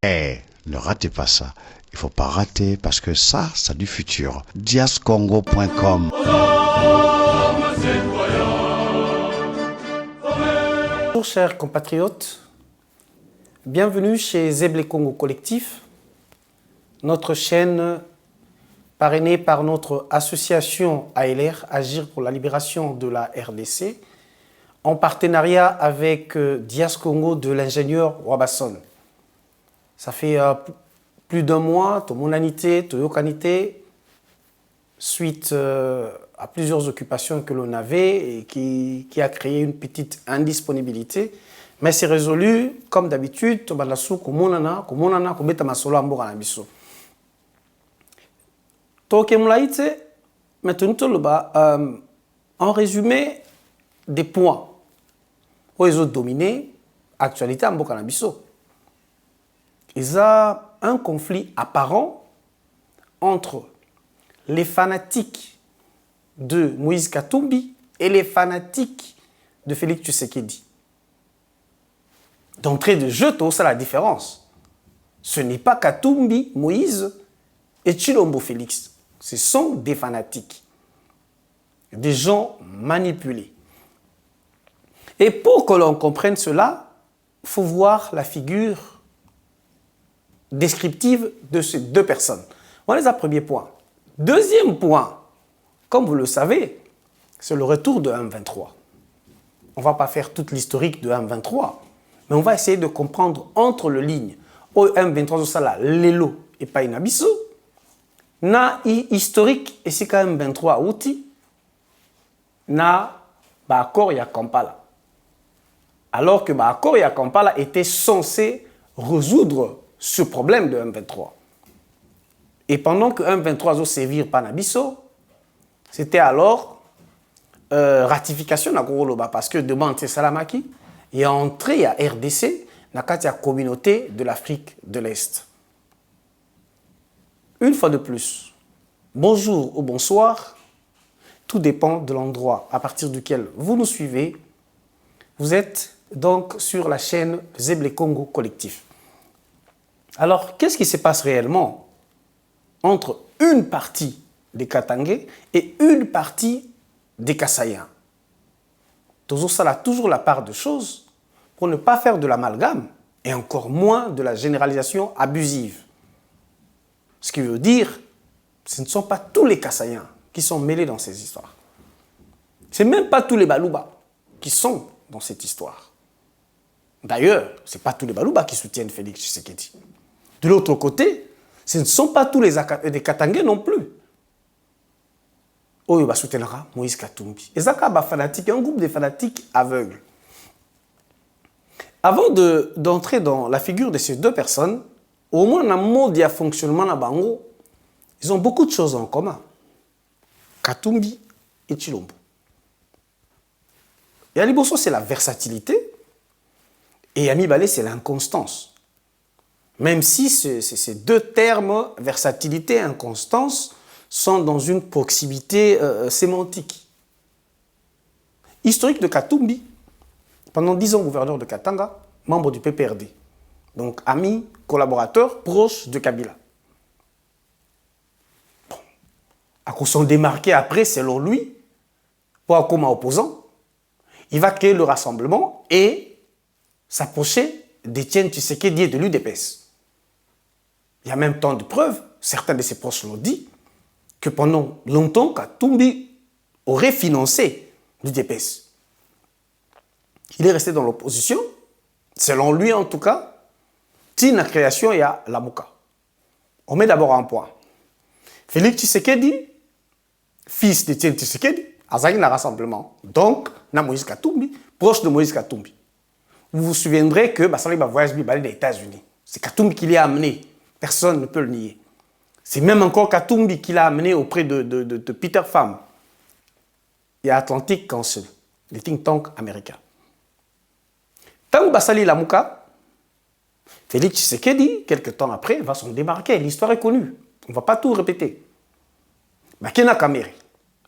Eh, ne ratez pas ça. Il faut pas rater parce que ça a du futur. diascongo.com. Bonjour chers compatriotes, bienvenue chez Zeble Congo Collectif, notre chaîne parrainée par notre association ALR, Agir pour la libération de la RDC, en partenariat avec Dias Congo de l'ingénieur Wabasson. Ça fait plus d'un mois, Tomonanité, Toyokanité, suite à plusieurs occupations que l'on avait et qui a créé une petite indisponibilité. Mais c'est résolu, comme d'habitude, Tobandasou, Komonana, Kobeta Masolo, Amboka Nabiso. Tokemlaïte, maintenant, en résumé, des points où ils ont dominé l'actualité Amboka Nabiso. Il y a un conflit apparent entre les fanatiques de Moïse Katumbi et les fanatiques de Félix Tshisekedi. D'entrée de jeu, tout ça la différence. Ce n'est pas Katumbi, Moïse et Tshilombo Félix. Ce sont des fanatiques, des gens manipulés. Et pour que l'on comprenne cela, il faut voir la figure descriptive de ces deux personnes. Voilà les premiers points. Deuxième point, comme vous le savez, c'est le retour de M23. On ne va pas faire toute l'historique de M23, mais on va essayer de comprendre entre les lignes. Au M23, c'est là, l'élo et pas inabiso. Na historique, et c'est quand même M23 outil. Na accord ya Kampala. Alors que l'accord ya Kampala était censé résoudre ce problème de M23. Et pendant que M23 a sévir par Nabiso, c'était alors ratification de la parce que devant Salamaki, il est entré à RDC, dans la communauté de l'Afrique de l'Est. Une fois de plus, bonjour ou bonsoir, tout dépend de l'endroit à partir duquel vous nous suivez. Vous êtes donc sur la chaîne Zeble Congo Collectif. Alors, qu'est-ce qui se passe réellement entre une partie des Katangais et une partie des Kassayens? Ça a toujours la part de choses pour ne pas faire de l'amalgame et encore moins de la généralisation abusive. Ce qui veut dire, ce ne sont pas tous les Kassayens qui sont mêlés dans ces histoires. Ce n'est même pas tous les Balouba qui sont dans cette histoire. D'ailleurs, ce n'est pas tous les Balouba qui soutiennent Félix Tshisekedi. De l'autre côté, ce ne sont pas tous les Katangais non plus. Oyo soutenira Moïse Katumbi. Et ça, fanatique, un groupe de fanatiques aveugles. Avant d'entrer dans la figure de ces deux personnes, au moins dans le mode de fonctionnement na bango, ils ont beaucoup de choses en commun. Katumbi et Tshilombo. Et Aliboso, c'est la versatilité. Et Yamibale, c'est l'inconstance. Même si ces deux termes, versatilité et inconstance, sont dans une proximité sémantique. Historique de Katumbi, pendant 10 ans gouverneur de Katanga, membre du PPRD. Donc ami, collaborateur, proche de Kabila. Bon. À cause sont démarqués après, selon lui, pour comme opposant, il va créer le rassemblement et s'approcher d'Étienne Tshisekedi et de l'UDPS. Il y a même tant de preuves, certains de ses proches l'ont dit, que pendant longtemps, Katumbi aurait financé l'UDPS. Il est resté dans l'opposition, selon lui en tout cas, la création il y a la Mouka. On met d'abord un point. Félix Tshisekedi, fils d'Étienne Tshisekedi, a un rassemblement. Donc, na Moïse Katumbi, proche de Moïse Katumbi. Vous vous souviendrez que Bassali va voyager des États-Unis. C'est Katumbi qui l'y a amené. Personne ne peut le nier. C'est même encore Katumbi qui l'a amené auprès de Peter Pham. Il y a Atlantic Council, les think tanks américains. Tant que Bassali Lamouka, Félix Tshisekedi, quelques temps après, va s'en démarquer. L'histoire est connue. On ne va pas tout répéter. Makena Kamere.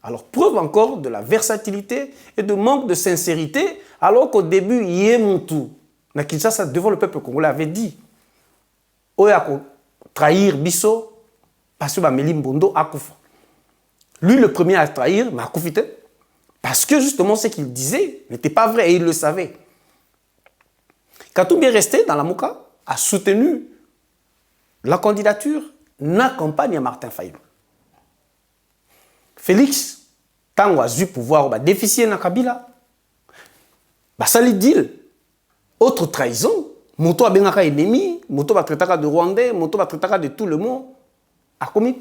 Alors, preuve encore de la versatilité et de manque de sincérité, alors qu'au début, Yemuntu, na Kinshasa, devant le peuple congolais, avait dit oyo ako trahir biso parce que Bameli Mbondo akufa. Lui le premier à trahir, mais akufite parce que justement ce qu'il disait n'était pas vrai et il le savait. Katumbi est resté dans la Mouka, a soutenu la candidature, n'accompagne à Martin Fayulu. Félix, tant a eu pouvoir, va déficier na Kabila. Bah ça lui dit, autre trahison, Moto a bien ennemi, Moto va traiter de Rwandais, Moto va traiter de tout le monde, a commis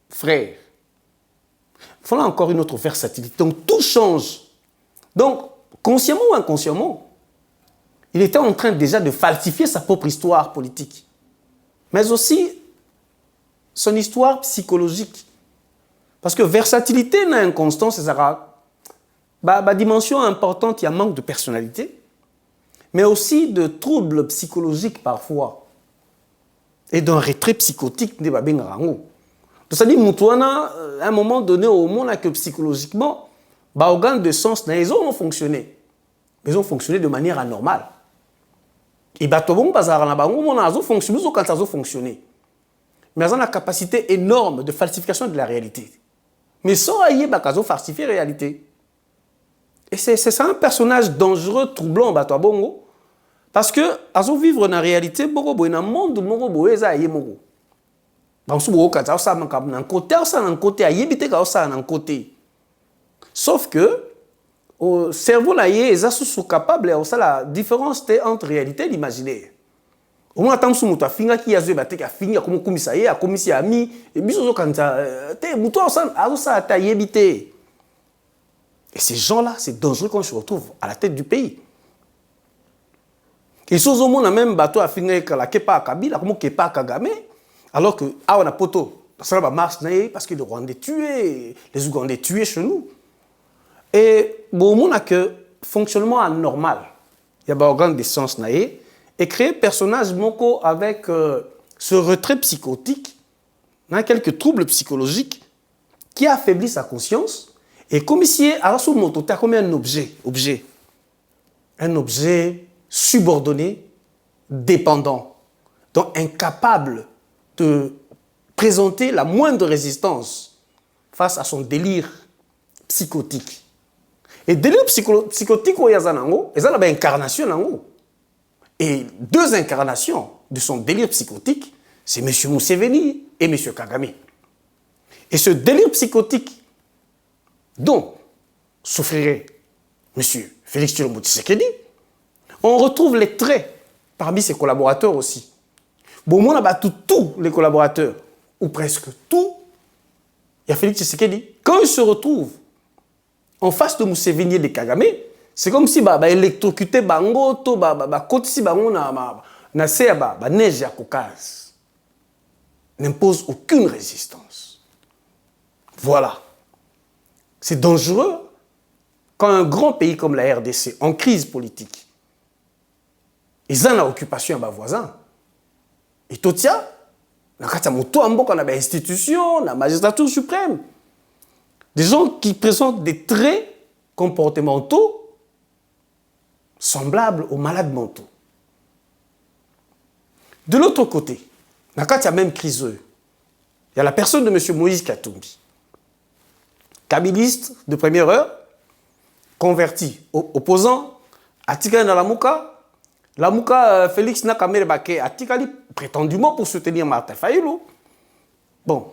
frère. Il faut là encore une autre versatilité. Donc tout change. Donc, consciemment ou inconsciemment, il était en train déjà de falsifier sa propre histoire politique, mais aussi son histoire psychologique. Parce que versatilité n'a inconstance, c'est ça. Dimension importante, il y a manque de personnalité, mais aussi de troubles psychologiques parfois, et d'un retrait psychotique de Babingarango. C'est-à-dire que à un moment donné, au monde, que psychologiquement, les organes de sens, ils ont fonctionné. Mais ils ont fonctionné de manière anormale. Et ils ont fonctionné quand ils ont fonctionné. Mais ils ont la capacité énorme de falsification de la réalité. Mais sans aïe, ils ont falsifié la réalité. Et c'est ça un personnage dangereux, troublant, parce que ils ont vivre dans la réalité, dans le monde, ils ont sauf que au cerveau là est sous capable de la différence entre réalité et l'imaginaire. Au moins tant que tu finga qui a joué batte a finga comme commissaire a commissaire ami et biso quand te muto ça ta yebité. Et ces gens là c'est dangereux quand on se retrouve à la tête du pays. Et choses au monde même bateau a finga que la kepa Kabila comme kepa Kagame. Alors que, on a poto, ça va marcher parce que les Rwandais tués, les Ougandais tués chez nous. Et bon, on a que fonctionnement anormal. Il y a des organes de sens naé et créer personnage moko avec ce retrait psychotique, quelques troubles psychologiques qui affaiblissent sa conscience et comme si alors sous moto t'as comme un objet subordonné, dépendant, donc incapable de présenter la moindre résistance face à son délire psychotique. Et délire psychotique, il y a une incarnation. Et deux incarnations de son délire psychotique, c'est M. Museveni et M. Kagame. Et ce délire psychotique dont souffrirait M. Félix Tshisekedi, on retrouve les traits parmi ses collaborateurs aussi. Bon, on a tous les collaborateurs, ou presque tous, il y a Félix Tshisekedi. Quand il se retrouve en face de Museveni et de Kagame, c'est comme si électrocuté bango to côté si bango na se neige à Caucase. N'impose aucune résistance. Voilà. C'est dangereux quand un grand pays comme la RDC, en crise politique, ils ont l'occupation à leurs voisins. Et tout ça, dans la institution, la magistrature suprême, des gens qui présentent des traits comportementaux semblables aux malades mentaux. De l'autre côté, dans la même crise, il y a la personne de M. Moïse Katumbi, kabiliste de première heure, converti, opposant, Atika dans la Mouka, Félix Nakamere Baké, Atikali, prétendument pour soutenir Martin Fayulu. Bon,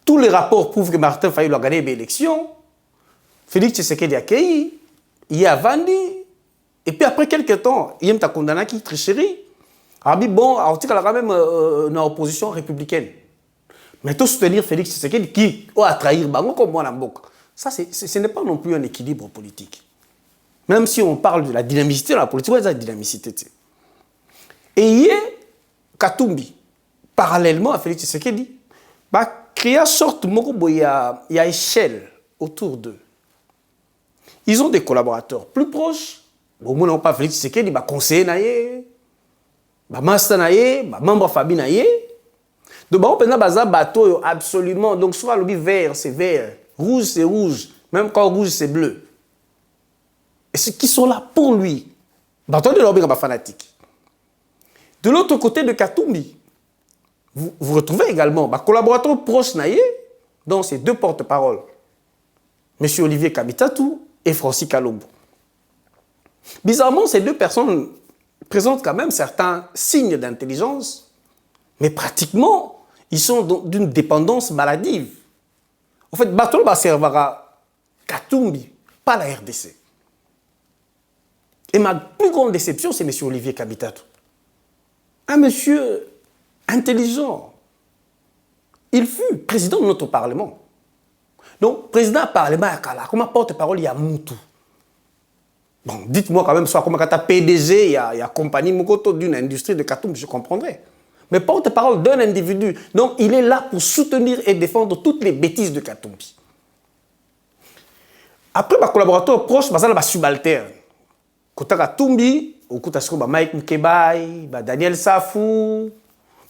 tous les rapports prouvent que Martin Fayulu a gagné l'élection. Félix Tshisekedi a accueilli, il a vendu, et puis après quelques temps, il a condamné qui tricherie. Ah bon, Atika a quand même une opposition républicaine. Mais tout soutenir Félix Tshisekedi qui a trahi Bango comme moi Namboka. Ça, ce n'est pas non plus un équilibre politique. Même si on parle de la dynamicité dans la politique, il y a la dynamicité. Et hier, Katumbi, parallèlement à Félix Tshisekedi, créer une sorte de échelle autour d'eux. Ils ont des collaborateurs plus proches. Bon, nous n'avons pas Félix Tshisekedi, conseiller, master, membre de la famille. Donc, on peut un bateau absolument. Donc, soit le vert, c'est vert. Rouge, c'est rouge. Même quand rouge, c'est bleu. Et ceux qui sont là pour lui, bateau de l'objet fanatique. De l'autre côté de Katumbi, vous retrouvez également ma collaborateur proche Naye, dont ces deux porte-paroles, M. Olivier Kabitatou et Francis Kalombo. Bizarrement, ces deux personnes présentent quand même certains signes d'intelligence, mais pratiquement, ils sont d'une dépendance maladive. En fait, Batolo va servir à Katumbi, pas la RDC. Et ma plus grande déception, c'est M. Olivier Kabitatou. Un monsieur intelligent. Il fut président de notre Parlement. Donc, président du Parlement, comment porte-parole, il y a Moutou. Bon, dites-moi quand même, soit comme quand tu as PDG, il y a compagnie Mokoto d'une industrie de Katumbi, je comprendrais. Mais porte-parole d'un individu. Donc, il est là pour soutenir et défendre toutes les bêtises de Katumbi. Après, ma collaborateur proche, je suis subalterne. Kota Katumbi, au coup de Mike Mkebai, Daniel Safou.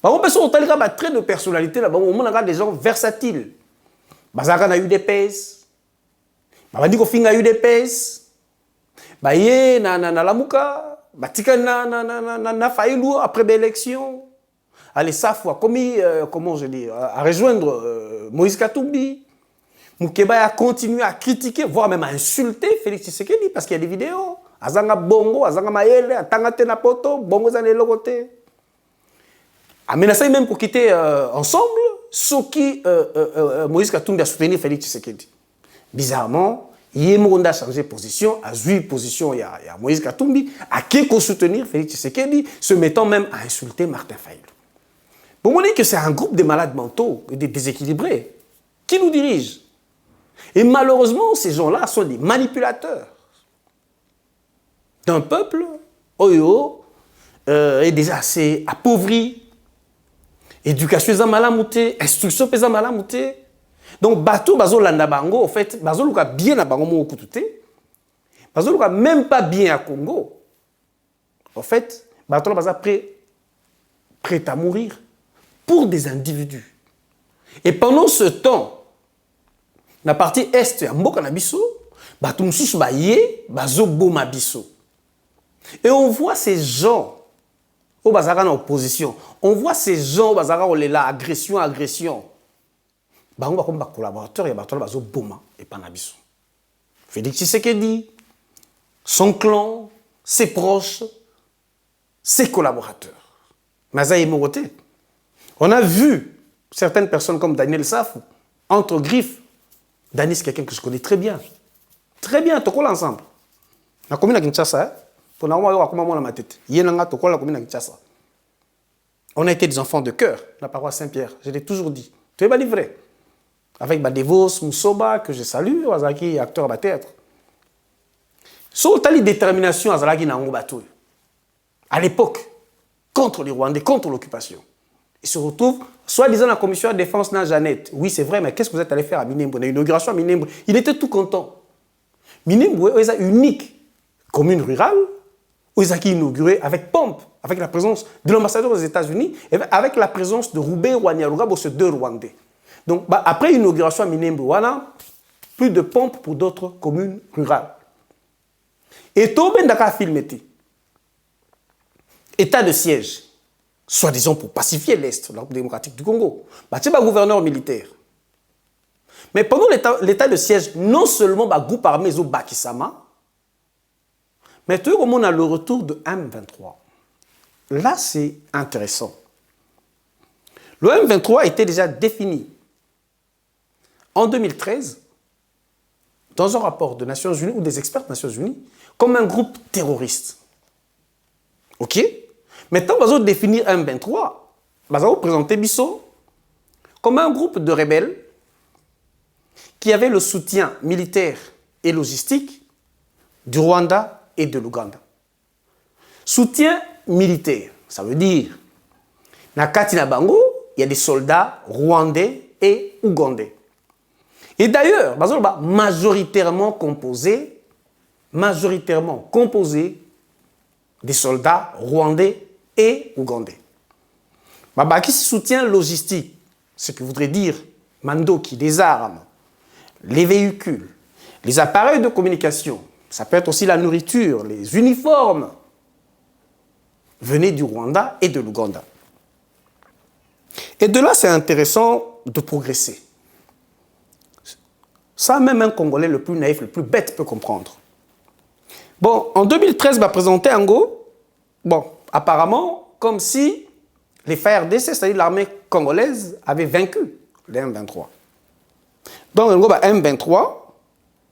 On peut se retrouver un trait de personnalité là, on a des gens versatiles. Bazaka na UDPS. Babandi Kofinga UDPS. Baye na Lamuka. Batika na Faïlou après l'élection. Allez, Safou a commis, comment je dis, à rejoindre Moïse Katumbi. Mkebai a continué à critiquer, voire même à insulter Félix Tshisekedi parce qu'il y a des vidéos. Azanga bongo, azanga maele, atangate na poto, bongo zane lokote. A menacé même pour quitter ensemble ceux qui Moïse Katumbi a soutenu Félix Tshisekedi. Bizarrement, Yemonda a changé de position, a joué position il y a Moïse Katumbi, a qui soutenir Félix Tshisekedi, se mettant même à insulter Martin Fayulu. Pour moi, on dit que c'est un groupe de malades mentaux et des déséquilibrés qui nous dirigent. Et malheureusement, ces gens-là sont des manipulateurs d'un peuple, est déjà assez appauvri. Éducation est malamouté, instruction est malamouté. Donc, bateau, bazo landa bango, en fait, bazo luka bien à bango mo kutute. Bazo luka même pas bien à Congo. En fait, bateau baza prêt à mourir pour des individus. Et pendant ce temps, la partie est, à Mboka na biso, bateau msusu ba ye, bazo boma biso. Et on voit ces gens au bazara en opposition. On voit ces gens au bazara où là, agression. Bango comme collaborateur, il y a batolo bazo boma et panabiso. Félix Tshisekedi, son clan, ses proches, ses collaborateurs. Mazaï Moroté. On a vu certaines personnes comme Daniel Safou, entre griffes. Daniel, c'est quelqu'un que je connais très bien. Très bien, tout le ensemble. La commune à Kinshasa, on a été des enfants de cœur, la paroisse Saint-Pierre, je l'ai toujours dit. Tu es pas livré. Avec Badevos, Moussoba, que je salue, Azaki, acteur à théâtre. Sur telle détermination, Azaki na Ngobatou. À l'époque, contre les Rwandais, contre l'occupation. Il se retrouve, soi-disant, la commission de défense na Jeannette. Oui, c'est vrai, mais qu'est-ce que vous êtes allé faire à Minembwe? L'inauguration à Minembwe. Il était tout content. Minembwe est unique commune rurale. Oizaki inauguré avec pompe, avec la présence de l'ambassadeur aux États-Unis et avec la présence de Roubaix Rwanyarugabo, ces deux Rwandais. Donc, après l'inauguration à Minembwe, voilà, plus de pompe pour d'autres communes rurales. Et Toben Daka filmé. État de siège, soi-disant pour pacifier l'Est, la République démocratique du Congo. Bah, gouverneur militaire. Mais pendant l'état de siège, non seulement le groupe armé Zo Bakisama, mais tout le monde a le retour de M23. Là, c'est intéressant. Le M23 était déjà défini en 2013 dans un rapport des Nations Unies ou des experts des Nations Unies comme un groupe terroriste. OK? Maintenant, on va définir M23, on va présenter Bisso comme un groupe de rebelles qui avait le soutien militaire et logistique du Rwanda et de l'Ouganda. Soutien militaire, ça veut dire, na kati na bango, il y a des soldats rwandais et ougandais. Et d'ailleurs, majoritairement composé des soldats rwandais et ougandais. Qui soutient logistique, ce qui voudrait dire Mandoki, des armes, les véhicules, les appareils de communication. Ça peut être aussi la nourriture, les uniformes. venaient du Rwanda et de l'Ouganda. Et de là, c'est intéressant de progresser. Ça, même un Congolais le plus naïf, le plus bête peut comprendre. Bon, en 2013, va présenter Ango, bon, apparemment, comme si les FARDC, c'est-à-dire l'armée congolaise, avaient vaincu les M23. Donc, Ango, M23,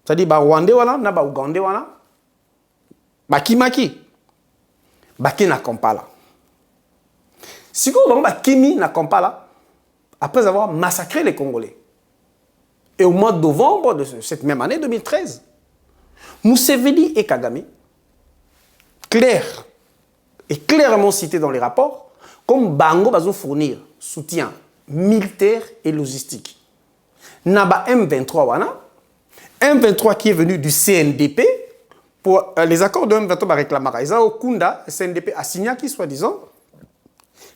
c'est-à-dire, Rwandais, voilà, na Ougandais, voilà, Kimaki, Baki na Kampala. Si vous avez Kimi na Kampala, après avoir massacré les Congolais, et au mois de novembre de cette même année, 2013, Museveni et Kagame, clairement cités dans les rapports, comme Bango va fournir soutien militaire et logistique. Naba M23 wana, M23 qui est venu du CNDP, pour les accords de M23 réclament au Kunda, CNDP a signé qui soi-disant,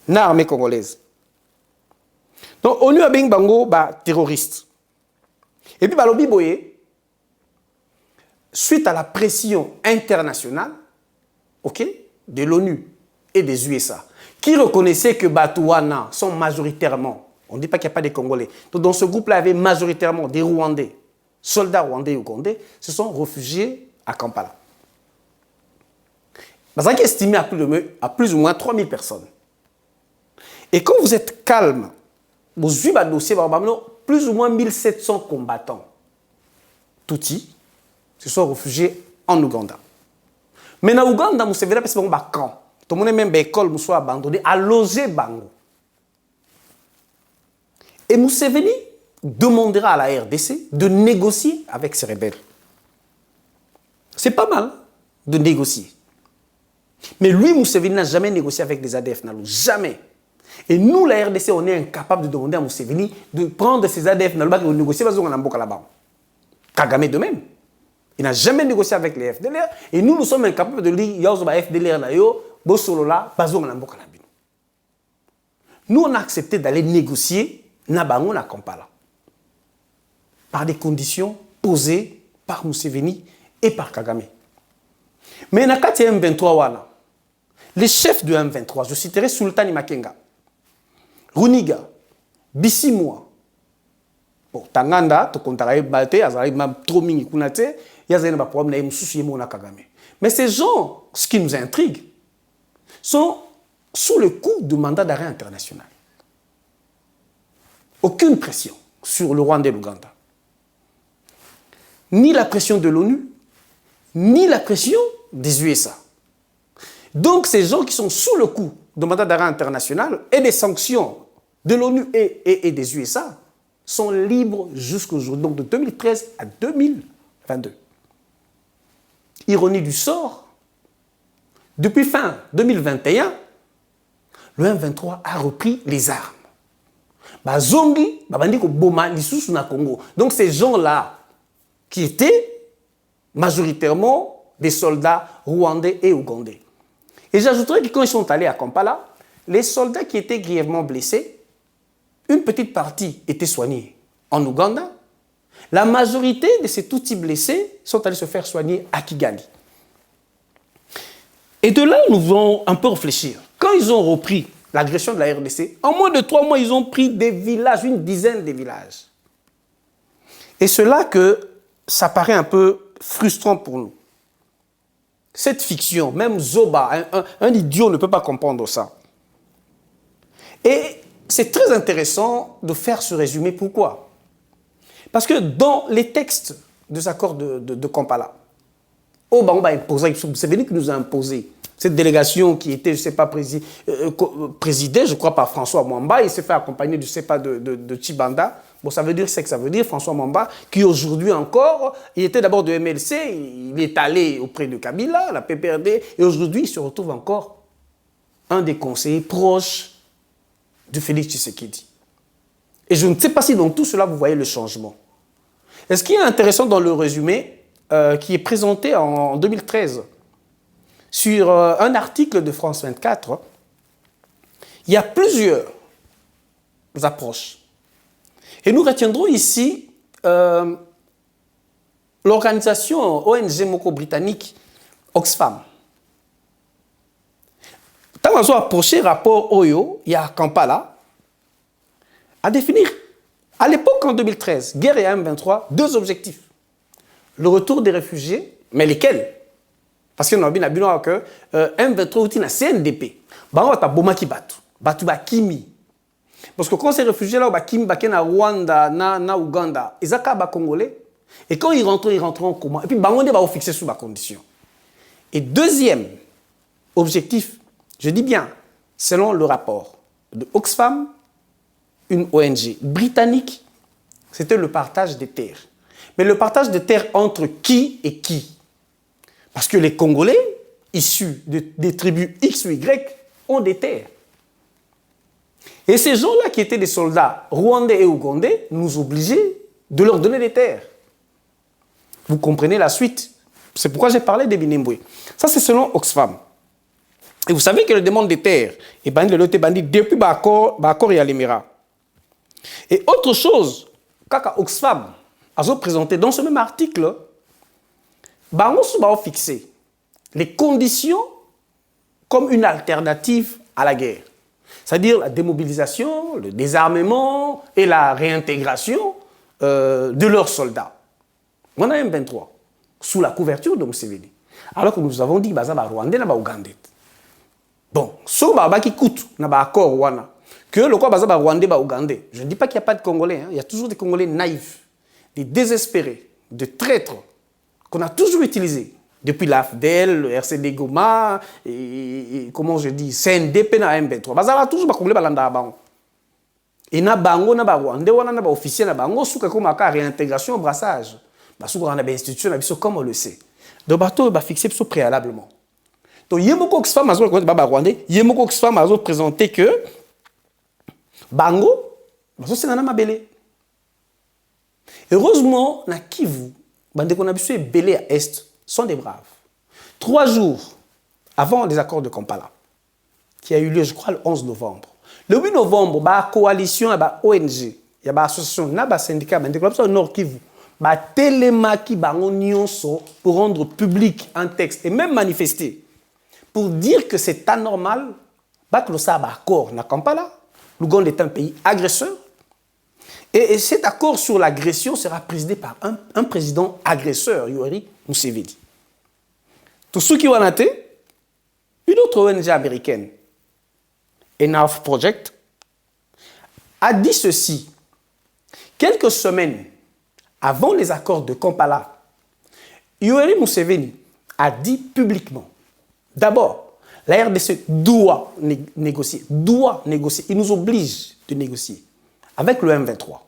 l'armée congolaise. Donc, ONU a bien Bango terroriste. Et puis, Balobi Boye, suite à la pression internationale, de l'ONU et des USA, qui reconnaissaient que Batouana sont majoritairement, on ne dit pas qu'il n'y a pas des Congolais, donc dans ce groupe-là, il y avait majoritairement des Rwandais, soldats rwandais et ougandais, se sont réfugiés à Kampala. Ça est estimé à plus ou moins 3000 personnes. Et quand vous êtes calme, vous avez un dossier, plus ou moins 1700 combattants Tutsi se sont réfugiés en Ouganda. Mais en Ouganda, vous savez, c'est un camp. Tout le monde même l'école nous soit abandonné à loger Bango. Et Museveni demandera à la RDC de négocier avec ces rebelles. C'est pas mal de négocier. Mais lui, Museveni n'a jamais négocié avec les ADF Nalu. Jamais. Et nous, la RDC, on est incapable de demander à Museveni de prendre ces ADF Nalu et de négocier avec là-bas. Kagame de même. Il n'a jamais négocié avec les FDLR. Et nous, nous sommes incapables de dire Yaozo FDLR là yo, Bosolola, Bazon Namboka Labino. Nous, on a accepté d'aller négocier Nabango na Kampala. Par des conditions posées par Museveni et par Kagame. Mais Nakati M23 wana, les chefs de M23, je citerai Sultani Makenga, Runiga, Bissimwa, bon, Tanganda, Tokontaraye Balte, Azaraï Tromingi Kunate, Yazayna Bapoam na Msusu Yemona Kagame. Mais ces gens, ce qui nous intrigue, sont sous le coup de mandat d'arrêt international. Aucune pression sur le Rwanda et l'Ouganda. Ni la pression de l'ONU, ni la pression des USA. Donc ces gens qui sont sous le coup de mandat d'arrêt international et des sanctions de l'ONU et des USA sont libres jusqu'au jour, donc de 2013 à 2022. Ironie du sort, depuis fin 2021, le M23 a repris les armes. Bazongi, Babandiko Boma, Lissous na Congo. Donc ces gens-là, qui étaient majoritairement des soldats rwandais et ougandais. Et j'ajouterais que quand ils sont allés à Kampala, les soldats qui étaient grièvement blessés, une petite partie était soignée en Ouganda. La majorité de ces Tutsis blessés sont allés se faire soigner à Kigali. Et de là, nous allons un peu réfléchir. Quand ils ont repris l'agression de la RDC, en moins de 3 mois, ils ont pris des villages, une dizaine de villages. Et c'est là que ça paraît un peu frustrant pour nous. Cette fiction, même Zoba, un idiot ne peut pas comprendre ça. Et c'est très intéressant de faire ce résumé. Pourquoi? Parce que dans les textes des accords de Kampala, c'est venu qui nous a imposé cette délégation qui était, je ne sais pas, présidée, je crois, par François Mwamba. Il s'est fait accompagner, je ne sais pas, de Tshibanda. Bon, ça veut dire ce que ça veut dire, François Mwamba, qui aujourd'hui encore, il était d'abord de MLC, il est allé auprès de Kabila, la PPRD, et aujourd'hui, il se retrouve encore un des conseillers proches de Félix Tshisekedi. Et je ne sais pas si dans tout cela, vous voyez le changement. Et ce qui est intéressant dans le résumé, qui est présenté en 2013, sur un article de France 24, il y a plusieurs approches. Et nous retiendrons ici l'organisation ONG Moko britannique Oxfam. Tant qu'on a approché rapport Oyo, il y a Kampala, à définir, à l'époque en 2013, guerre et M23, deux objectifs. Le retour des réfugiés, mais lesquels? Parce que nous avons dit que M23 est un CNDP. Bah, on a bomaki batu. Batu ba kimi. Parce que quand ces réfugiés là, Kimi baké na Rwanda, na Ouganda, ils sont congolais. Et quand ils rentreront comment? Et puis, Bangonde va fixer sous ma condition. Et deuxième objectif, je dis bien, selon le rapport de Oxfam, une ONG britannique, c'était le partage des terres. Mais le partage des terres entre qui et qui? Parce que les Congolais, issus des tribus X ou Y, ont des terres. Et ces gens-là qui étaient des soldats rwandais et ougandais nous obligeaient de leur donner des terres. Vous comprenez la suite. C'est pourquoi j'ai parlé des Binimboué. Ça, c'est selon Oxfam. Et vous savez que le demande des terres est banni de l'autre bandit depuis Bakor et Alimera. Et autre chose, quand Oxfam a présenté dans ce même article, on va fixer les conditions comme une alternative à la guerre. C'est-à-dire la démobilisation, le désarmement et la réintégration de leurs soldats. On a M23, sous la couverture de Museveni. Alors que nous avons dit que les Rwandais et Ougandais. Bon, ce qui coûte dans l'accord, que le Rwandais et Ougandais, je ne dis pas qu'il n'y a pas de Congolais, il y a toujours des Congolais naïfs, des désespérés, des traîtres qu'on a toujours utilisés. Depuis l'AFDEL, le RCD Goma, et comment je dis, CNDP na M23. Bazala toujours bakongole balanda bango. Et na bango na ba Rwandais wana na ba officiel na bango souka comme ka réintégration brassage. Ba souka na ba institution na biso comme on le sait. Donc bateau ba fixé biso préalablement. Donc yemoko Oxfam azo ko ba Rwandais, yemoko Oxfam azo présenter que bango bazo senana mabele. Heureusement na Kivu, bande ko na biso e belé à est sont des braves. 3 jours avant les accords de Kampala, qui a eu lieu, je crois, le 11 novembre. Le 8 novembre, il y a une coalition, il y a une ONG, il y a une association, il y a un syndicat, il y a un Nord Kivu, il y a un télémaki pour rendre public un texte et même manifester pour dire que c'est anormal que le Sahara accord na Kampala. L'Ouganda est un pays agresseur. Et cet accord sur l'agression sera présidé par un président agresseur, Yoweri Museveni. Tout ce qui a été, une autre ONG américaine, Enough Project, a dit ceci. Quelques semaines avant les accords de Kampala, Yoweri Museveni a dit publiquement, d'abord, la RDC doit négocier. Il nous oblige de négocier avec le M23.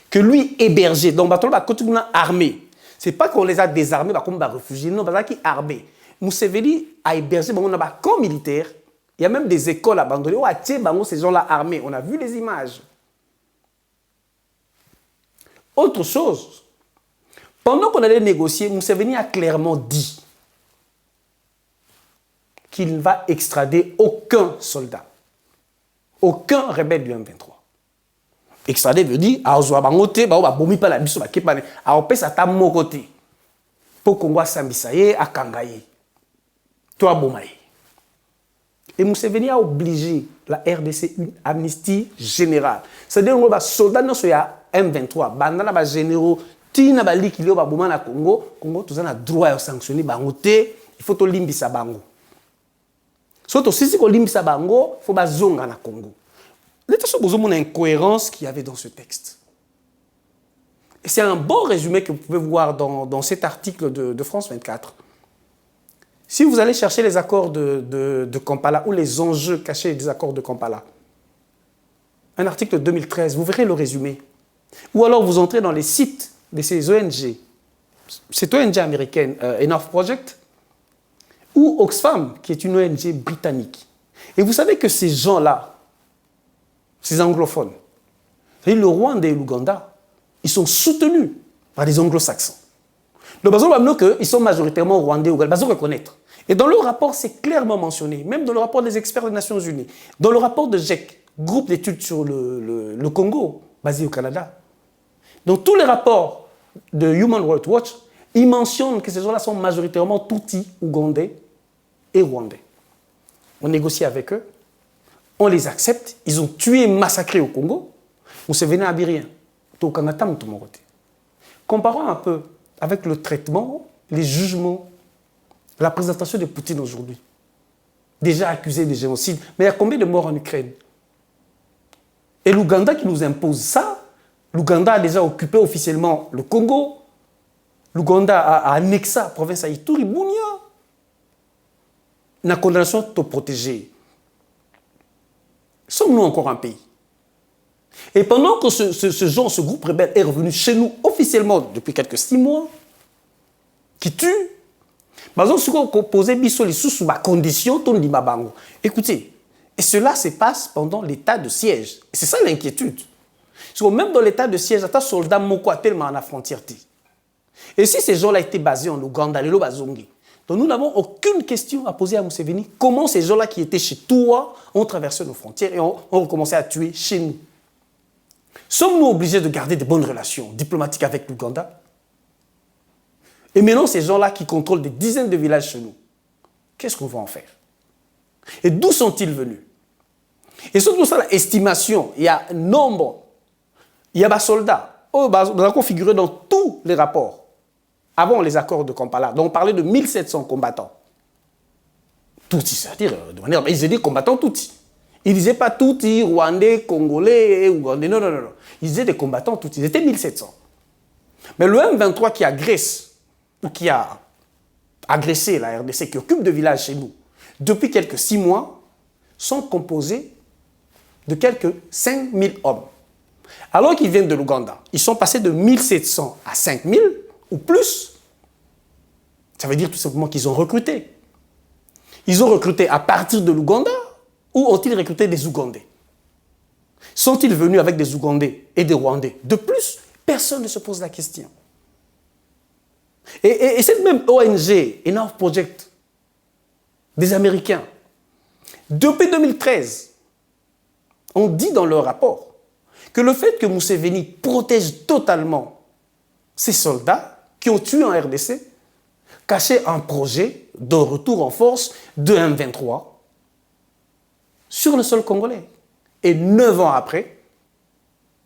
Que lui hébergé, donc quand on a armé, c'est pas qu'on les a désarmés comme des réfugiés, non, parce qu'ils sont armés. Museveni a hébergé on a un camp militaire, il y a même des écoles abandonnées, où a ces gens-là armés, on a vu les images. Autre chose, pendant qu'on allait négocier, Museveni a clairement dit qu'il ne va extrader aucun soldat, aucun rebelle du M23. Extrader veut dire à Ozoa Bangote, ba bomi pa la biso ba kepane, a opesa ta mokote. Pour Congo sambisaye a Kangaye. Toi bomaye. Et Museveni a obligé la RDC une amnistie générale. C'est-à-dire que les soldats ne sont pas M23, bandana ba généraux, tina ba likilio ba boma na Congo, Congo tous a droit à sanctionner bangote, il faut to limbisa bango. Surtout si ko limbisa bango, faut ba zonga na Congo. L'État a une incohérence qu'il y avait dans ce texte. Et c'est un bon résumé que vous pouvez voir dans cet article de France 24. Si vous allez chercher les accords de Kampala ou les enjeux cachés des accords de Kampala, un article de 2013, vous verrez le résumé. Ou alors vous entrez dans les sites de ces ONG, cette ONG américaine, Enough Project, ou Oxfam, qui est une ONG britannique. Et vous savez que ces gens-là, ces anglophones, le Rwanda et l'Ouganda, ils sont soutenus par les anglo-saxons. Donc, ils sont majoritairement rwandais ou ougandais, ils reconnaître. Et dans le rapport, c'est clairement mentionné, même dans le rapport des experts des Nations Unies, dans le rapport de GIEC, groupe d'études sur le Congo, basé au Canada. Dans tous les rapports de Human Rights Watch, ils mentionnent que ces gens-là sont majoritairement Tutsis, ougandais et rwandais. on négocie avec eux, on les accepte, ils ont tué et massacré au Congo, Museveni n'a rien. Donc on attend de mon côté. Comparons un peu avec le traitement, les jugements, la présentation de Poutine aujourd'hui. Déjà accusé de génocide, mais il y a combien de morts en Ukraine? Et l'Ouganda qui nous impose ça, l'Ouganda a déjà occupé officiellement le Congo, l'Ouganda a annexé la province à Ituri, Bunia. La condamnation te protéger. Sommes-nous encore un pays? Et pendant que ce groupe rebelle est revenu chez nous officiellement depuis quelques 6 mois, qui tue, écoutez, et cela se passe pendant l'état de siège. Et c'est ça l'inquiétude. Même dans l'état de siège, il y a des soldats tellement à la frontière. Et si ces gens-là étaient basés en Ouganda, les Lobazongi, donc nous n'avons aucune question à poser à Museveni. Comment ces gens-là qui étaient chez toi ont traversé nos frontières et ont recommencé à tuer chez nous? Sommes-nous obligés de garder de bonnes relations diplomatiques avec l'Ouganda? Et maintenant, ces gens-là qui contrôlent des dizaines de villages chez nous, qu'est-ce qu'on va en faire? Et d'où sont-ils venus? Et surtout ça, l'estimation, il y a un nombre, il y a des soldats, nous avons figuré dans tous les rapports, avant les accords de Kampala, dont on parlait de 1700 combattants. Tutsi, c'est-à-dire, de manière, ils disaient combattants Tutsi. Ils ne disaient pas Tutsi, Rwandais, Congolais, Ougandais, non. Ils disaient des combattants Tutsi, ils étaient 1700. Mais le M23 qui agresse, ou qui a agressé la RDC, qui occupe de villages chez nous, depuis quelques 6 mois, sont composés de quelques 5000 hommes. Alors qu'ils viennent de l'Ouganda, ils sont passés de 1700 à 5000 ou plus. Ça veut dire tout simplement qu'ils ont recruté. Ils ont recruté à partir de l'Ouganda ou ont-ils recruté des Ougandais? Sont-ils venus avec des Ougandais et des Rwandais? De plus, personne ne se pose la question. Et cette même ONG, Enough Project, des Américains, depuis 2013, on dit dans leur rapport que le fait que Museveni protège totalement ces soldats qui ont tué en RDC cachait un projet de retour en force de M23 sur le sol congolais. Et 9 ans après,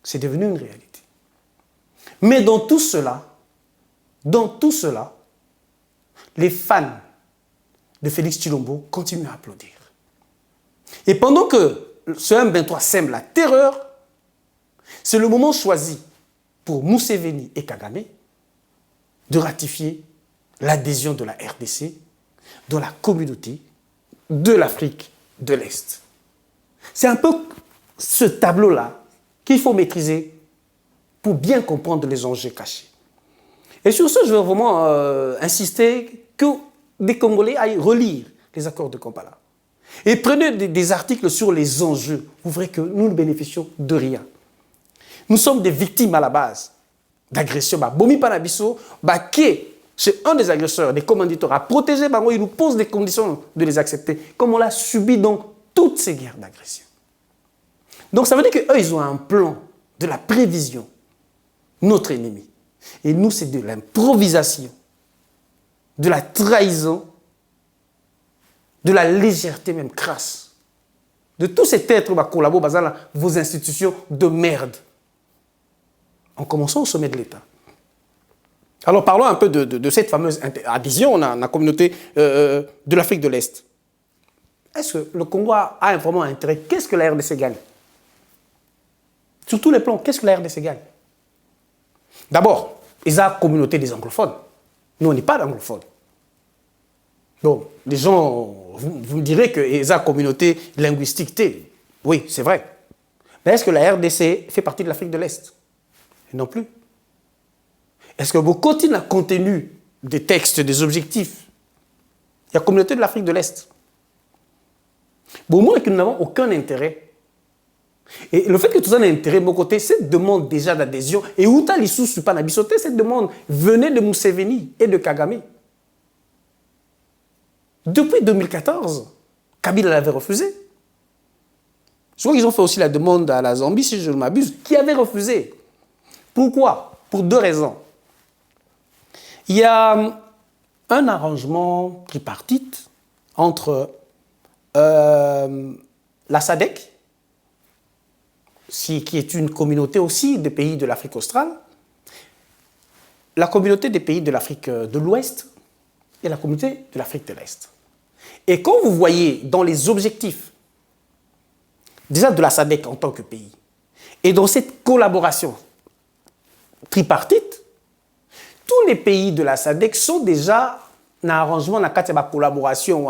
c'est devenu une réalité. Mais dans tout cela, les fans de Félix Tshilombo continuent à applaudir. Et pendant que ce M23 sème la terreur, c'est le moment choisi pour Museveni et Kagame de ratifier l'adhésion de la RDC dans la communauté de l'Afrique de l'Est. C'est un peu ce tableau-là qu'il faut maîtriser pour bien comprendre les enjeux cachés. Et sur ce, je veux vraiment insister que des Congolais aillent relire les accords de Kampala. Et prenez des articles sur les enjeux. Vous verrez que nous ne bénéficions de rien. Nous sommes des victimes à la base d'agression. Bomi Panabiso, qui c'est un des agresseurs, des commanditeurs, à protéger, il nous pose des conditions de les accepter, comme on l'a subi dans toutes ces guerres d'agression. Donc ça veut dire qu'eux, ils ont un plan de la prévision, notre ennemi. Et nous, c'est de l'improvisation, de la trahison, de la légèreté même crasse, de tous ces êtres qui collaborent dans vos institutions de merde. En commençant au sommet de l'État. Alors parlons un peu de cette fameuse adhésion à la communauté de l'Afrique de l'Est. Est-ce que le Congo a vraiment intérêt? Qu'est-ce que la RDC gagne? Sur tous les plans, qu'est-ce que la RDC gagne? D'abord, ils ont la communauté des anglophones. Nous, on n'est pas d'anglophones. Donc, les gens, vous me direz qu'ils ont la communauté linguistique. Oui, c'est vrai. Mais est-ce que la RDC fait partie de l'Afrique de l'Est? Non plus. Est-ce que vous continuez à contenu des textes, des objectifs? Il y a la communauté de l'Afrique de l'Est. Au moins que nous n'avons aucun intérêt. Et le fait que tout ça ait intérêt de mon côté, cette demande déjà d'adhésion, et où t'as l'issue super nabisoté, cette demande venait de Museveni et de Kagame. Depuis 2014, Kabila l'avait refusé. Je crois qu'ils ont fait aussi la demande à la Zambie, si je ne m'abuse, qui avait refusé. Pourquoi? Pour 2 raisons. Il y a un arrangement tripartite entre la SADC, qui est une communauté aussi des pays de l'Afrique australe, la communauté des pays de l'Afrique de l'Ouest et la communauté de l'Afrique de l'Est. Et quand vous voyez dans les objectifs, déjà de la SADC en tant que pays, et dans cette collaboration tripartite, tous les pays de la SADC sont déjà dans l'arrangement, dans la collaboration,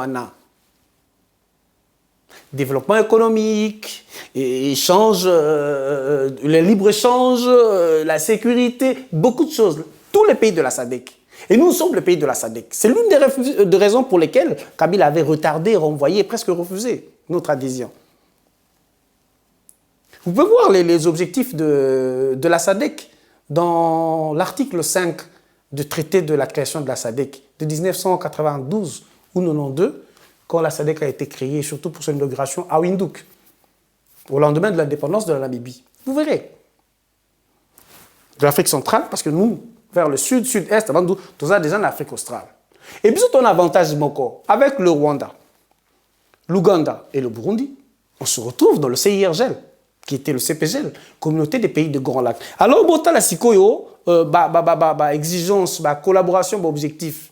développement économique, échange, le libre-échange, la sécurité, beaucoup de choses. Tous les pays de la SADC. Et nous sommes le pays de la SADC. C'est l'une des raisons pour lesquelles Kabila avait retardé, renvoyé, presque refusé notre adhésion. Vous pouvez voir les objectifs de la SADC dans l'article 5 du traité de la création de la SADC de 1992 ou 92, quand la SADC a été créée, surtout pour son inauguration à Windhoek, au lendemain de l'indépendance de la Namibie. Vous verrez. De l'Afrique centrale, parce que nous, vers le sud, sud-est, avant nous, tout ça déjà en Afrique australe. Et puis, on a un avantage, avec le Rwanda, l'Ouganda et le Burundi, on se retrouve dans le CIRGL, qui était le CPGL, Communauté des pays de Grand Lac. Alors, bon, la Sikoyo, exigence, collaboration, objectif,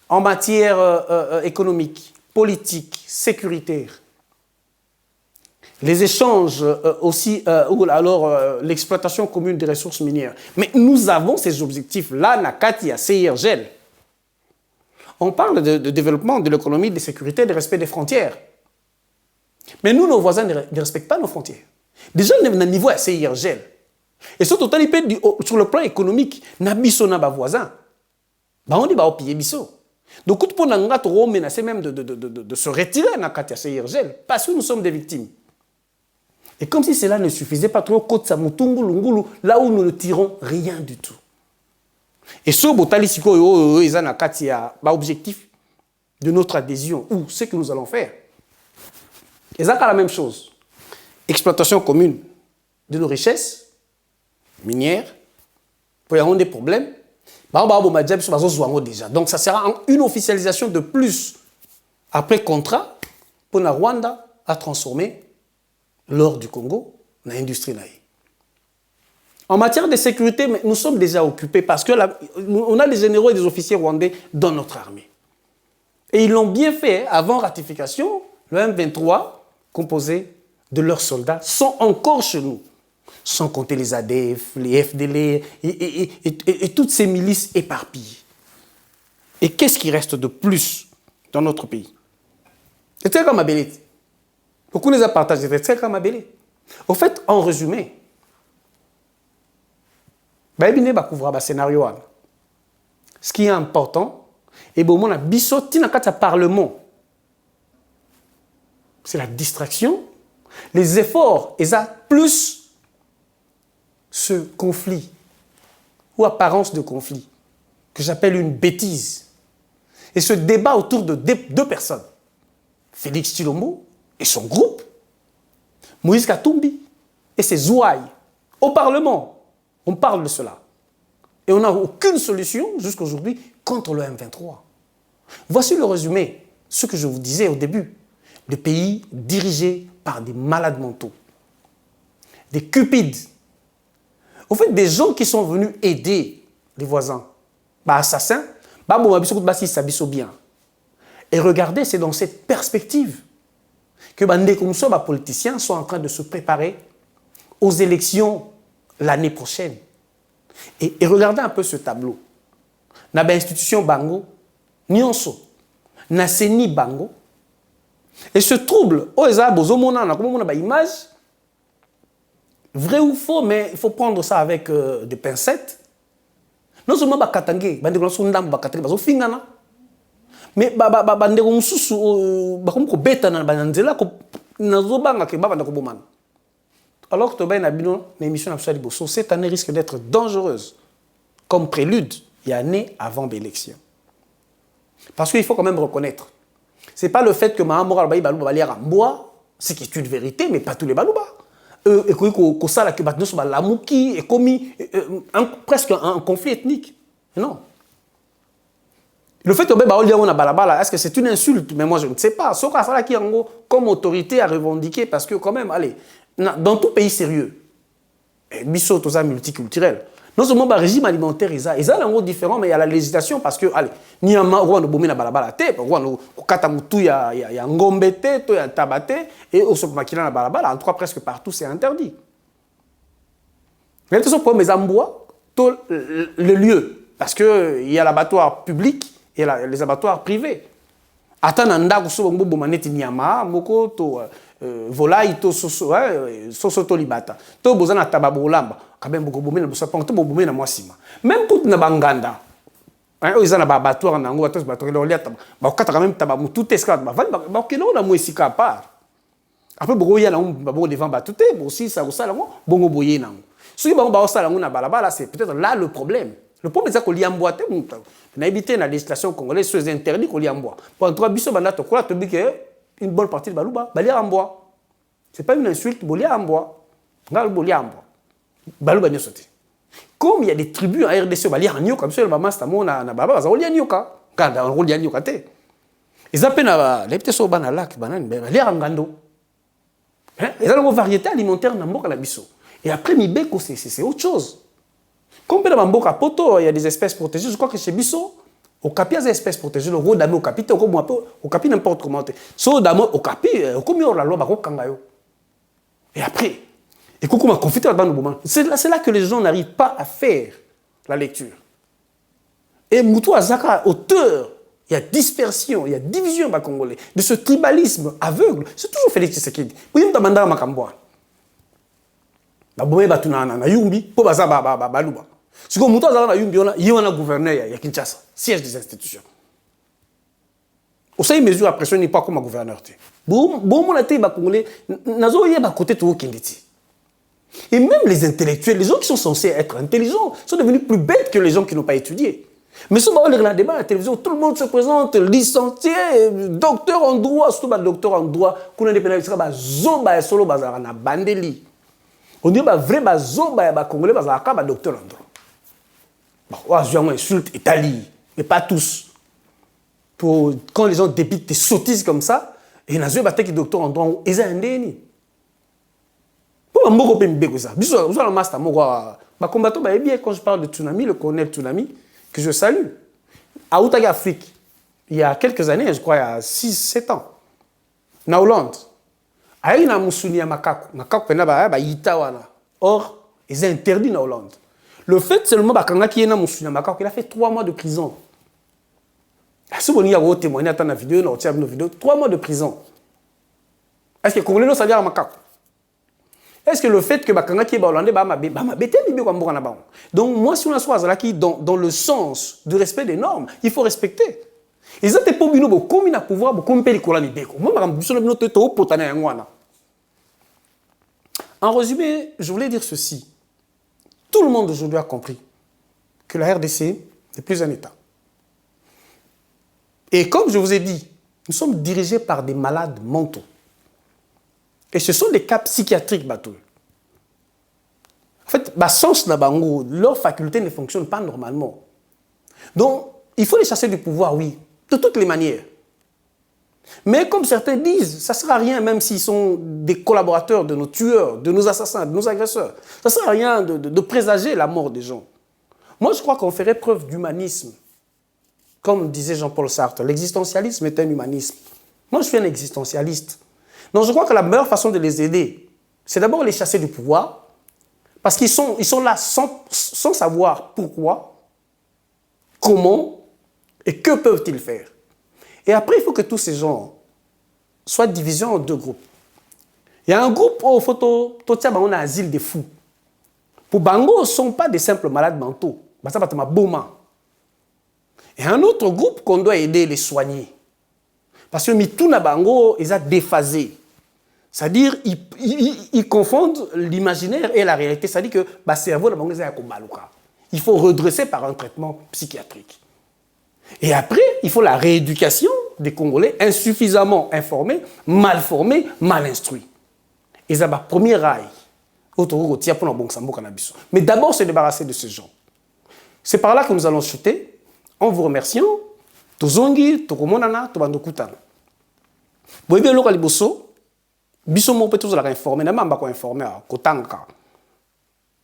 en matière économique, politique, sécuritaire, les échanges aussi, ou alors l'exploitation commune des ressources minières. Mais nous avons ces objectifs-là, Nakati, à CIRGL. On parle de développement de l'économie, de sécurité, de respect des frontières. Mais nous, nos voisins ne respectent pas nos frontières. Déjà, on est à niveau à CIRGL. Et surtout, sur le plan économique, nabiso na voisins. On dit au pied biso. Donc, tout le monde a menacé même de se retirer Nakati à CIRGL parce que nous sommes des victimes. Et comme si cela ne suffisait pas trop, là où nous ne tirons rien du tout. Et ce botali siko ils ont objectif de notre adhésion ou ce que nous allons faire. Et ça la même chose. Exploitation commune de nos richesses minières. Pour y avoir des problèmes. Déjà. Donc ça sera une officialisation de plus après contrat pour la Rwanda à transformer l'or du Congo dans l'industrie. En matière de sécurité, nous sommes déjà occupés parce que on a des généraux et des officiers rwandais dans notre armée. Et ils l'ont bien fait avant ratification. Le M23, composé de leurs soldats, sont encore chez nous. Sans compter les ADF, les FDL et toutes ces milices éparpillées. Et qu'est-ce qui reste de plus dans notre pays? C'est très comme Abélé. Beaucoup les a partagés, c'est très comme Abélé. Au fait, en résumé, ce qui est important, et bon, on a bisoti dans le Parlement. C'est la distraction, les efforts, et ça, plus ce conflit, ou apparence de conflit, que j'appelle une bêtise. Et ce débat autour de deux personnes, Félix Tshilombo et son groupe, Moïse Katumbi et ses ouailles, au Parlement, on parle de cela. Et on n'a aucune solution jusqu'à aujourd'hui contre le M23. Voici le résumé, ce que je vous disais au début. Le pays dirigé par des malades mentaux, des cupides. Au fait, des gens qui sont venus aider les voisins, assassins, bien. Et regardez, c'est dans cette perspective que les politiciens sont en train de se préparer aux élections l'année prochaine. Et regardez un peu ce tableau. Dans l'institution Bango, Nyonso, na Seni Bango, et ce trouble, image, vrai ou faux, mais il faut prendre ça avec des pincettes. Non seulement bakatangé, mais alors que l'émission cette année risque d'être dangereuse comme prélude il y a année avant l'élection. Parce qu'il faut quand même reconnaître, ce n'est pas le fait que Mahamora Balimboa, ce qui est une vérité, mais pas tous les Balouba. Et que ça, la Lamouki est commis presque un conflit ethnique. Non. Le fait que est-ce que c'est une insulte? Mais moi, je ne sais pas. Ce qui comme autorité à revendiquer, parce que quand même, allez, dans tout pays sérieux, Bisso, tout ça multiculturel, non seulement le régime alimentaire, ils ont différent, mais il y a la législation, parce que, allez, ni un roi ne bombe na balabala te, roi ne katamutu, il y a ngombete, il y a tabate, et au makina na balabala, en tout cas presque partout, c'est interdit. Mais tout ça pour mes ambois, le lieu, parce qu'il y a l'abattoir public et les abattoirs privés. Attends, anda kuso bombo maneti nyama, moko to volaille to soso to libata. To bozana tababolamba, kabem boko bomena bosapon to bomena mwasima. Même pour na banganda. Hein, ils ont un abattoir en ango, batos batori lo liata. Ba kata quand même tabamu tout esclave. Ba ba kelo na mwesika à part. Après boko ya na babo devant batute, aussi ça ou ça là, bongo boye na. Ce qui va ça na balabala, c'est peut-être là le problème. Le problème c'est qu'on y emboîte. On a évité la législation congolaise sur les interdits qu'on y emboîte. Pour trois biso banda to kola to bi que une bonne partie de baluba bali en bois. C'est pas une insulte, boli en bois. Ngal boli en bois. Baluba ni sauté. Comme il y a des tribus en RDC bali en nyoka, comme ça le maman stamo na baba za oli en nyoka. Kada on oli en nyoka te. Ils appellent na les petits so bana lac banane bali en ngando. Hein? Ils ont une variété alimentaire na mboka la biso. Et après Mibeko c'est autre chose. Comme dans Mboka Poto, il y a des espèces protégées. Je crois que chez Bisso, au Capi, il y a des espèces protégées. Le rôle d'ami au Capi, au Capi n'importe comment. So d'ami au Capi, comme il y a la loi, et après, et comment on a confité dans le moment. C'est là que les gens n'arrivent pas à faire la lecture. Et Moutou Azaka, auteur, il y a dispersion, il y a division dans Congolais, de ce tribalisme aveugle. C'est toujours Félix Tshisekedi. Oui, on t'a mandé à Makamboa. Baboué Batuna na Yumbi, pour baza baluba. Si vous avez un Yumbi, il y a un gouverneur à Kinshasa, siège des institutions. Au sein de mesure à pression, il n'est pas comme un gouverneur. Bon, on a été congolais, nazo y a côté tout Kinditi. Et même les intellectuels, les gens qui sont censés être intelligents, sont devenus plus bêtes que les gens qui n'ont pas étudié. Mais si on regarde le débat à la télévision, tout le monde se présente, licencié, docteur en droit, surtout docteur en droit, qu'on a des pénalistes, zoba solo bazar na bandeli. On dit que vrai Congolais, docteur en droit. Bon, je insulte Italie, mais pas tous. Quand les gens débitent des sottises comme ça, et ils ont des docteurs en droit, ils ont un déni. Pour moi, je ne sais pas. Quand je parle de tsunami, le colonel Tsunami, que je salue, à Outaga, Afrique, il y a quelques années, je crois, il y a 6-7 ans, en Hollande, il y a un Moussounia Makaku. Makaku, or, ils ont interdit en Hollande. Le fait seulement qu'il y a un Moussounia Makaku, il a fait 3 mois de prison. Si vous avez témoigné dans la vidéo, dans la vidéo, 3 mois de prison. Est-ce que les Congolais ça veut dire Makaku? Est-ce que le fait que Bakangaki est hollandais, donc moi, si on a soit dans le sens du respect des normes, il faut respecter. Ils ont des pommes comme il a pouvoir, comme il En résumé, je voulais dire ceci. Tout le monde aujourd'hui a compris que la RDC n'est plus un État. Et comme je vous ai dit, nous sommes dirigés par des malades mentaux. Et ce sont des cas psychiatriques, Batou. En fait, leur faculté ne fonctionne pas normalement. Donc, il faut les chasser du pouvoir, oui, de toutes les manières. Mais comme certains disent, ça ne sert à rien, même s'ils sont des collaborateurs de nos tueurs, de nos assassins, de nos agresseurs. Ça ne sert à rien de présager la mort des gens. Moi, je crois qu'on ferait preuve d'humanisme. Comme disait Jean-Paul Sartre, l'existentialisme est un humanisme. Moi, je suis un existentialiste. Donc, je crois que la meilleure façon de les aider, c'est d'abord les chasser du pouvoir, parce qu'ils sont là sans savoir pourquoi, comment et que peuvent-ils faire. Et après, il faut que tous ces gens soient divisés en 2 groupes. Il y a un groupe où on a un asile des fous. Pour Bango, ce ne sont pas des simples malades mentaux. Et un autre groupe qu'on doit aider les soigner. Parce que Mituna Bango, ils ont déphasé. C'est-à-dire, ils confondent l'imaginaire et la réalité. C'est-à-dire que le cerveau de Bango, il faut redresser par un traitement psychiatrique. Et après, il faut la rééducation des Congolais insuffisamment informés, mal formés, mal instruits. Et ça va premier rail. Mais d'abord, se débarrasser de ces gens. C'est par là que nous allons chuter, en vous remerciant tozongi tokomonana tobando kutana boyebi eloko liboso biso mo pe tozalaka informer na mamba ko informer kotanga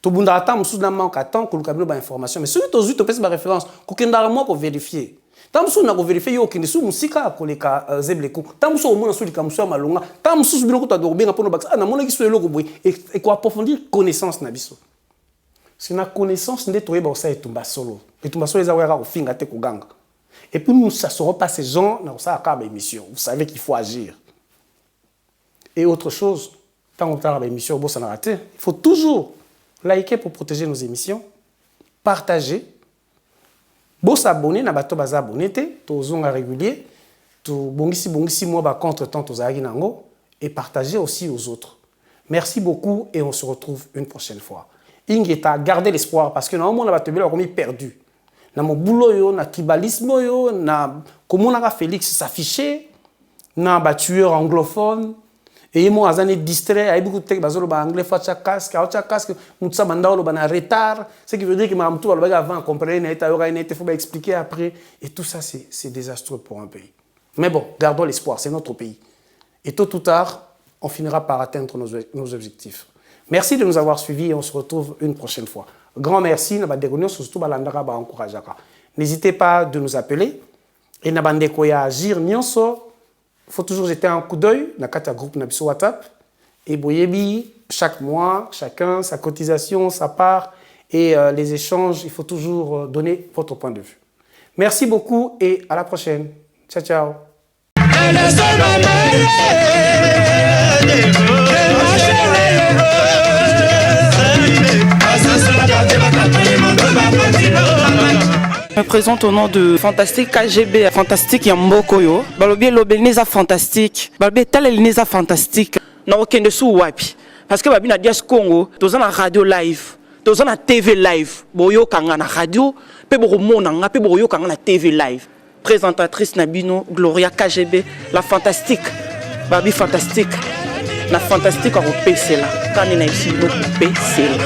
tobunda ata mususu na manka tant ko lukabino ba information mais celui tozui to pesa ba référence ko kendara mo ko vérifier tamusu na ko vérifier yo kende su musika ko leka zebleko tamusu omona su likamusu ya malonga tamusu bino ko to dobenga pono baksa na mona ki su eloko boy et ko approfondir connaissance na biso c'est na connaissance nde toyeba osa etumba solo eza wera ko finga te ko ganga. Et puis nous ne serons pas ces gens dans sa émission. Vous savez qu'il faut agir. Et autre chose, tant qu'on a l'émission, il faut toujours liker pour protéger nos émissions, partager, s'abonner, na bato baza abonné, tozonga régulier, to bongisi moi ba contre temps tozagi nango et partager aussi aux autres. Merci beaucoup et on se retrouve une prochaine fois. Ingeta, gardez l'espoir parce que normalement on a battu comme perdu. Na mon boulot yo na tribalisme yo na comment on a Félix s'afficher na tueur anglophone et moi azane distrait ay beaucoup tek bazolo ba anglais fa casque mutsa bandao ba na retard ce qui veut dire que ma mtu ba avant comprendre na eta yo ga faut ba expliquer après et tout ça c'est désastreux pour un pays. Mais bon, gardons l'espoir, c'est notre pays. Et tôt ou tard, on finira par atteindre nos objectifs. Merci de nous avoir suivis et on se retrouve une prochaine fois. Grand merci, n'hésitez pas de nous appeler. Et Nabandeko ya agir nyonso, il faut toujours jeter un coup d'œil dans le groupe Nabiso WhatsApp. Et boyebi, chaque mois, chacun sa cotisation, sa part et les échanges, il faut toujours donner votre point de vue. Merci beaucoup et à la prochaine. Ciao, ciao. Je me présente au nom de Fantastique KGB, Fantastique Yambokoyo. Balobie Lobelneza Fantastique. Balobie Talelneza Fantastique. Na okende su wapi. Parce que babi na Dias Congo, toza na radio live, toza na TV live. Boyo kanga na radio, pe boko mona nga, pe boyo kanga na TV live. Présentatrice Nabino, Gloria KGB, la Fantastique. Babi Fantastique. Na Fantastique au PC là. Quand on a ici, le PC là.